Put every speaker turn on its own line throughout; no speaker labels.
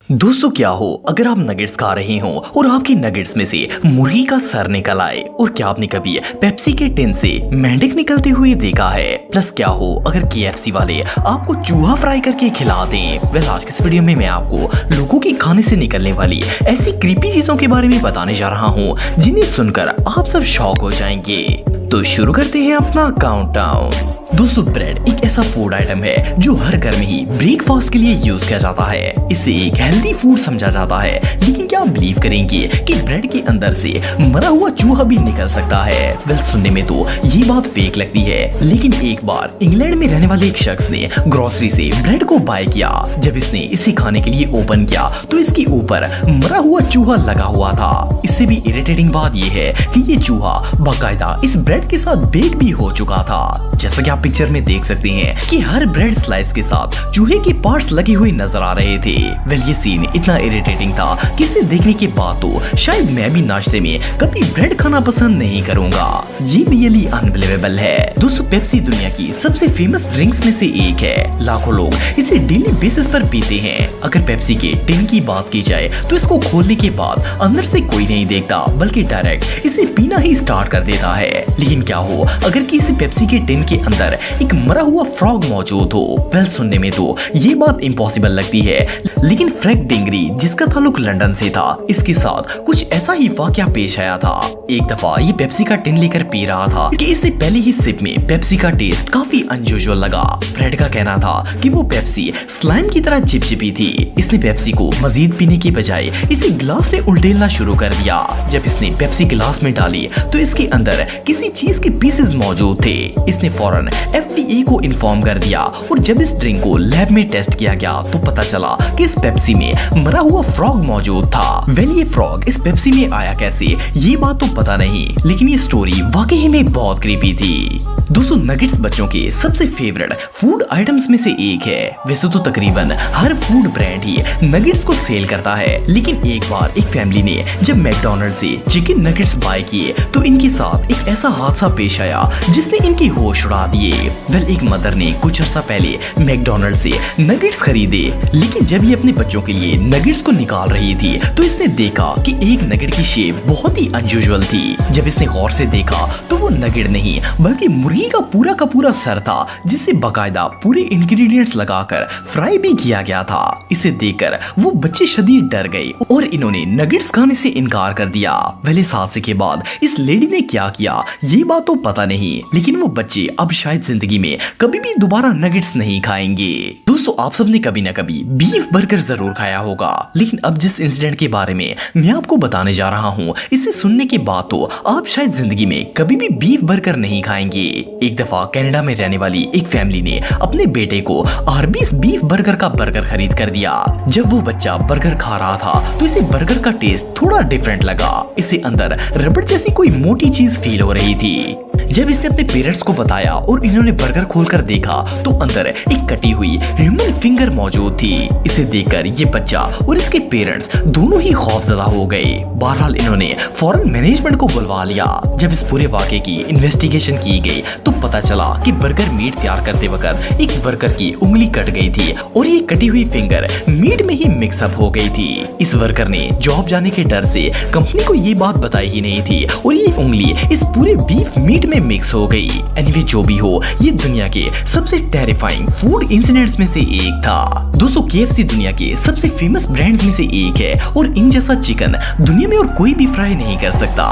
दोस्तों क्या हो अगर आप नगेट्स खा रहे हो और आपके नगेट्स में से मुर्गी का सर निकल आए। और क्या आपने कभी पेप्सी के टिन से मेंढक निकलते हुए देखा है। प्लस क्या हो अगर KFC वाले आपको चूहा फ्राई करके खिला दें। वेल आज की इस वीडियो में मैं आपको लोगों के खाने से निकलने वाली ऐसी क्रीपी चीजों के बारे में बताने जा रहा हूँ जिन्हें सुनकर आप सब शॉक हो जाएंगे। तो शुरू करते हैं अपना काउंटडाउन। दोस्तों ब्रेड एक ऐसा फूड आइटम है जो हर घर में ही ब्रेकफास्ट के लिए यूज किया जाता है। इसे एक हेल्दी फूड समझा जाता है, लेकिन क्या आप बिलीव करेंगे कि ब्रेड के अंदर से मरा हुआ चूहा भी निकल सकता है। वेल सुनने में तो ये बात फेक लगती है, लेकिन एक बार इंग्लैंड में रहने वाले एक शख्स ने ग्रोसरी से ब्रेड को बाय किया। जब इसने इसे खाने के लिए ओपन किया तो इसके ऊपर मरा हुआ चूहा लगा हुआ था। इससे भी इरिटेटिंग बात यह है कि ये चूहा बाकायदा इस ब्रेड के साथ बेक भी हो चुका था। जैसा कि आप पिक्चर में देख सकते हैं कि हर ब्रेड स्लाइस के साथ चूहे के पार्ट्स लगे हुए नजर आ रहे थे। वेल ये सीन इतना इरिटेटिंग था कि इसे देखने के बाद तो शायद मैं भी नाश्ते में कभी ब्रेड खाना पसंद नहीं करूंगा। ये रियली अनबिलीवेबल है। दोस्तों पेप्सी दुनिया की सबसे फेमस ड्रिंक्स में से एक है। लाखों लोग इसे डेली बेसिस पर पीते हैं। अगर पेप्सी के टिन की बात की जाए तो इसको खोलने के बाद अंदर से कोई नहीं देखता, बल्कि डायरेक्ट इसे पीना ही स्टार्ट कर देता है। लेकिन क्या हो अगर किसी पेप्सी के टिन के अंदर एक मरा हुआ फ्रॉग मौजूद हो। वेल सुनने में तो ये बात इम्पॉसिबल लगती है, लेकिन फ्रैंक डिंगरी जिसका ताल्लुक लंदन से था, इसके साथ कुछ ऐसा ही वाकया पेश आया था। एक दफा ये पेप्सी का टिन लेकर पी रहा था कि इससे पहले ही सिप में पेप्सी का टेस्ट काफी अनयूजुअल लगा। फ्रेड का कहना था कि वो पेप्सी स्लाइम की तरह चिपचिपी थी। इसने पेप्सी को मजीद पीने की बजाय इसे गिलास में उल्टेलना शुरू कर दिया। जब इसने पेप्सी गिलास में डाली तो इसके अंदर किसी चीज के पीसेस मौजूद थे। इसने फौरन FDA को इन्फॉर्म कर दिया और जब इस ड्रिंक को लैब में टेस्ट किया गया तो पता चला कि इस पेप्सी में मरा हुआ फ्रॉग मौजूद था। वेल ये फ्रॉग इस पेप्सी में आया कैसे ये बात तो पता नहीं, लेकिन ये स्टोरी वाकई में बहुत क्रीपी थी। दोस्तों नगेट्स बच्चों के सबसे फेवरेट फूड आइटम्स में से एक है। वैसे तो तकरीबन हर फूड ब्रांड ही नगेट्स को सेल करता है, लेकिन एक बार एक फैमिली ने जब मैकडॉनल्ड से चिकन नगेट्स बाय किए तो इनके साथ एक ऐसा हादसा पेश आया जिसने इनकी होश उड़ा दिए। वेल एक मदर ने कुछ अर्सा पहले मैकडॉनल्ड से नगेट्स खरीदे, लेकिन जब ये अपने बच्चों के लिए नगेट्स को निकाल रही थी तो इसने देखा कि एक नगेट की शेप बहुत ही अनयूजुअल थी। जब इसने गौर से देखा तो वो नगेट नहीं बल्कि मुर्गी का पूरा सर था, जिसे बाकायदा पूरे इंग्रेडिएंट्स लगाकर फ्राई भी किया गया था। इसे देखकर वो बच्चे शदीद डर गए और इन्होंने नगेट्स खाने से इनकार कर दिया। पहले इस हादसे के बाद इस लेडी ने क्या किया ये बात तो पता नहीं, लेकिन वो बच्चे अब शायद जिंदगी में कभी भी दोबारा नगेट्स नहीं खाएंगे। दोस्तों आप सबने कभी ना कभी बीफ बर्गर जरूर खाया होगा, लेकिन अब जिस इंसिडेंट के बारे में मैं आपको बताने जा रहा हूँ इसे सुनने के बाद तो आप शायद जिंदगी में कभी भी बीफ बर्गर नहीं खाएंगे। एक दफा कनाडा में रहने वाली एक फैमिली ने अपने बेटे को आर्बीज बीफ बर्गर का बर्गर खरीद कर दिया। जब वो बच्चा बर्गर खा रहा था तो इसे बर्गर का टेस्ट थोड़ा डिफरेंट लगा। इसे अंदर रबड़ जैसी कोई मोटी चीज फील हो रही थी। जब इसने अपने पेरेंट्स को बताया और इन्होंने बर्गर खोलकर देखा तो अंदर एक कटी हुई ह्यूमन फिंगर मौजूद थी। इसे देखकर ये बच्चा और इसके पेरेंट्स दोनों ही खौफजदा हो गए। बहरहाल इन्होंने फौरन मैनेजमेंट को बुलवा लिया। जब इस पूरे वाकये की इन्वेस्टिगेशन की गई तो पता चला कि बर्गर मीट तैयार करते वक्त एक वर्कर की उंगली कट गई थी और ये कटी हुई फिंगर मीट में ही मिक्सअप हो गई थी। इस वर्कर ने जॉब जाने के डर से कंपनी को ये बात बताई ही नहीं थी और ये उंगली इस पूरे बीफ मीट में मिक्स हो गई। एनीवे जो भी हो ये दुनिया के सबसे टेरिफाइंग फूड इंसिडेंट्स में से एक था। दोस्तों KFC दुनिया के सबसे फेमस ब्रांड्स में से एक है और इन जैसा चिकन दुनिया में और कोई भी फ्राई नहीं कर सकता।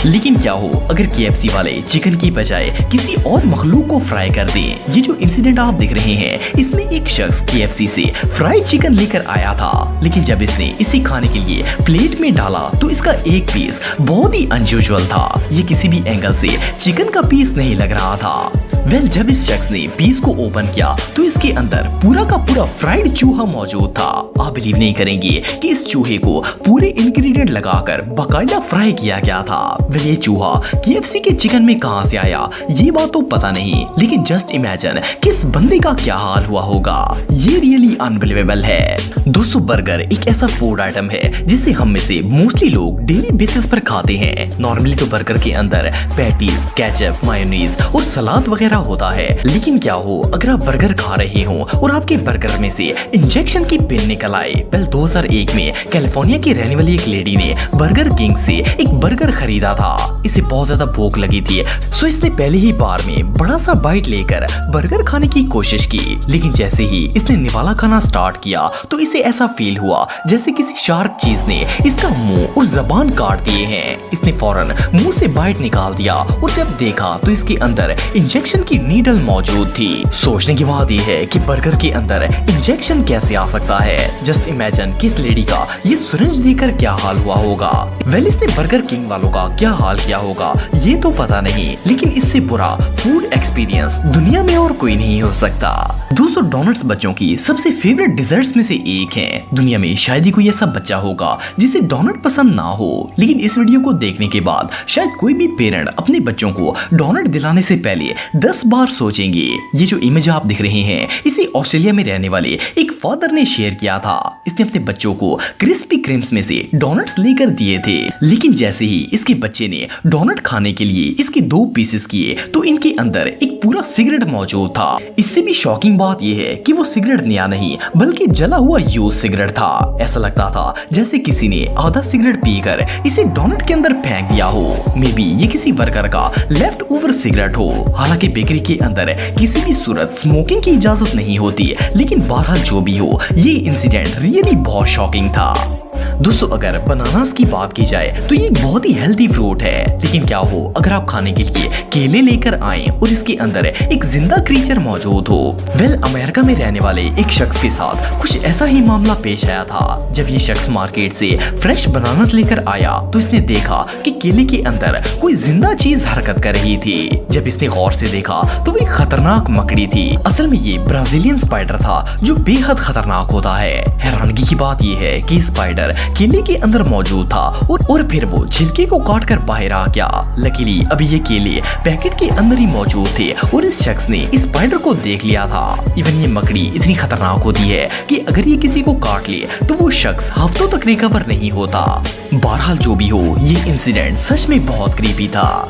लेकिन क्या हो अगर KFC वाले चिकन की बजाय किसी और मखलूक को फ्राई कर दें। ये जो इंसिडेंट आप देख रहे हैं इसमें एक शख्स KFC से फ्राइड चिकन लेकर आया था, लेकिन जब इसने इसे खाने के लिए प्लेट में डाला तो इसका एक पीस बहुत ही अनयूजुअल था। ये किसी भी एंगल से चिकन का पीस नहीं लग रहा था। वेल जब इस शख्स ने पीस को ओपन किया तो इसके अंदर पूरा का पूरा फ्राइड चूहा मौजूद था। आप बिलीव नहीं करेंगे कि इस चूहे को पूरे इंग्रेडिएंट लगाकर बाकायदा फ्राई किया गया था। वेल ये चूहा KFC के चिकन में कहां से आया ये बात तो पता नहीं, लेकिन जस्ट इमेजिन किस बंदे का क्या हाल हुआ होगा। ये रियली अनबिलीवेबल है। दोस्तों बर्गर एक ऐसा फूड आइटम है जिसे हम में से मोस्टली लोग डेली बेसिस पर खाते हैं। नॉर्मली तो बर्गर के अंदर पैटीज, केचप, मायोनीज और सलाद वगैरह वगैरह होता है, लेकिन क्या हो अगर आप बर्गर खा रहे हो और आपके बर्गर में से इंजेक्शन की पिन निकल आए। पहले 2001 में कैलिफोर्निया की रहने वाली एक लेडी ने बर्गर किंग से एक बर्गर खरीदा था। इसे बहुत ज्यादा भूख लगी थी, सो इसने पहले ही बार में बड़ा सा बाइट लेकर बर्गर खाने की कोशिश की, लेकिन जैसे ही इसने निवाला खाना स्टार्ट किया तो इसे ऐसा फील हुआ जैसे किसी शार्प चीज ने इसका मुंह और जबान काट दिए हैं। इसने फौरन मुंह से बाइट निकाल दिया और जब देखा तो इसके अंदर इंजेक्शन की नीडल मौजूद थी। सोचने की बात यह है कि बर्गर के अंदर इंजेक्शन कैसे आ सकता है। जस्ट इमेजिन कि इस लेडी का ये सिरिंज देकर क्या हाल हुआ होगा। वेल इसने बर्गर किंग वालों का क्या हाल किया होगा ये तो पता नहीं, लेकिन इससे बुरा फूड एक्सपीरियंस दुनिया में और कोई नहीं हो सकता। दोस्तों डोनट्स बच्चों की सबसे फेवरेट डिजर्ट्स में से एक है। दुनिया में शायद ही कोई ऐसा बच्चा होगा जिसे डोनट पसंद ना हो, लेकिन इस वीडियो को देखने के बाद शायद कोई भी पेरेंट अपने बच्चों को डोनट दिलाने से पहले 10 बार सोचेंगे। ये जो इमेज आप दिख रहे हैं इसे ऑस्ट्रेलिया में रहने वाले एक फादर ने शेयर किया था। इसने अपने बच्चों को क्रिस्पी क्रीम्स में से डोनट्स लेकर दिए थे, लेकिन जैसे ही इसके बच्चे ने डोनट खाने के लिए इसके 2 पीसेस किए तो इनके अंदर एक पूरा सिगरेट मौजूद था। इससे भी शॉकिंग बात यह है कि वो सिगरेट नया नहीं बल्कि जला हुआ यूज सिगरेट था। ऐसा लगता था जैसे किसी ने आधा सिगरेट पीकर इसे डोनट के अंदर फेंक दिया हो। मे बी ये किसी वर्कर का लेफ्ट ओवर सिगरेट हो। हालांकि बेकरी के अंदर किसी भी सूरत स्मोकिंग की इजाजत नहीं होती, लेकिन बहरहाल जो भी हो ये इंसिडेंट रियली बहुत शॉकिंग था। दोस्तों अगर बनानास की बात की जाए तो ये एक बहुत ही हेल्दी फ्रूट है, लेकिन क्या हो अगर आप खाने के लिए केले लेकर आए और इसके अंदर एक जिंदा क्रीचर मौजूद हो। वेल अमेरिका में रहने वाले एक शख्स के साथ कुछ ऐसा ही मामला पेश आया था। जब ये शख्स मार्केट से फ्रेश बनानास लेकर आया तो इसने देखा कि केले के अंदर कोई जिंदा चीज हरकत कर रही थी। जब इसने गौर से देखा तो वो एक खतरनाक मकड़ी थी। असल में ये ब्राजीलियन स्पाइडर था जो बेहद खतरनाक होता है। हैरानगी की बात यह है कि स्पाइडर केले के अंदर मौजूद था और फिर वो छिलके को काट कर बाहर आ गया। लकीली अभी ये केले पैकेट के अंदर ही मौजूद थे और इस शख्स ने इस स्पाइडर को देख लिया था। इवन ये मकड़ी इतनी खतरनाक होती है कि अगर ये किसी को काट ले तो वो शख्स हफ्तों तक रिकवर नहीं होता। बहरहाल जो भी हो ये इंसिडेंट सच में बहुत क्रीपी था।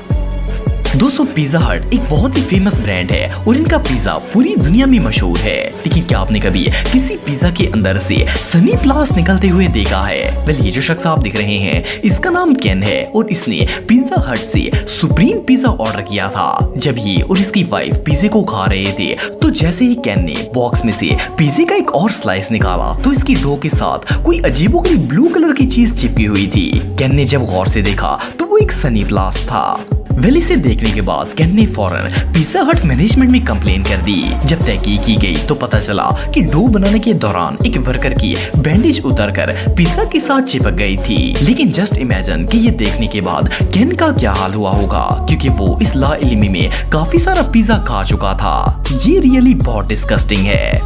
दोस्तों पिज्जा हट एक बहुत ही फेमस ब्रांड है और इनका पिज्जा पूरी दुनिया में मशहूर है, लेकिन क्या आपने कभी किसी पिज्जा के अंदर से सनी ब्लास्ट निकलते हुए देखा है? वेल ये जो शख्स आप दिख रहे हैं इसका नाम केन है और इसने पिज्जा हट से सुप्रीम पिज्जा ऑर्डर किया था। जब ये और इसकी वाइफ पिज्जे को खा रहे थे तो जैसे ही केन ने बॉक्स में से पिज्जे का एक और स्लाइस निकाला तो इसकी डो के साथ कोई अजीबोगरीब ब्लू कलर की चीज चिपकी हुई थी। केन ने जब गौर से देखा तो वो एक सनी ब्लास्ट था। वेल इसे देखने के बाद केन ने फौरन पिज्जा हट मैनेजमेंट में कंप्लेन कर दी। जब तहकीक की गई तो पता चला कि डो बनाने के दौरान एक वर्कर की बैंडेज उतरकर पिज्जा के साथ चिपक गई थी। लेकिन जस्ट इमेजिन कि ये देखने के बाद केन का क्या हाल हुआ होगा, क्योंकि वो इस लाइल्मी में काफी सारा पिज्जा खा चुका था। ये रियली बहुत डिस्गस्टिंग है।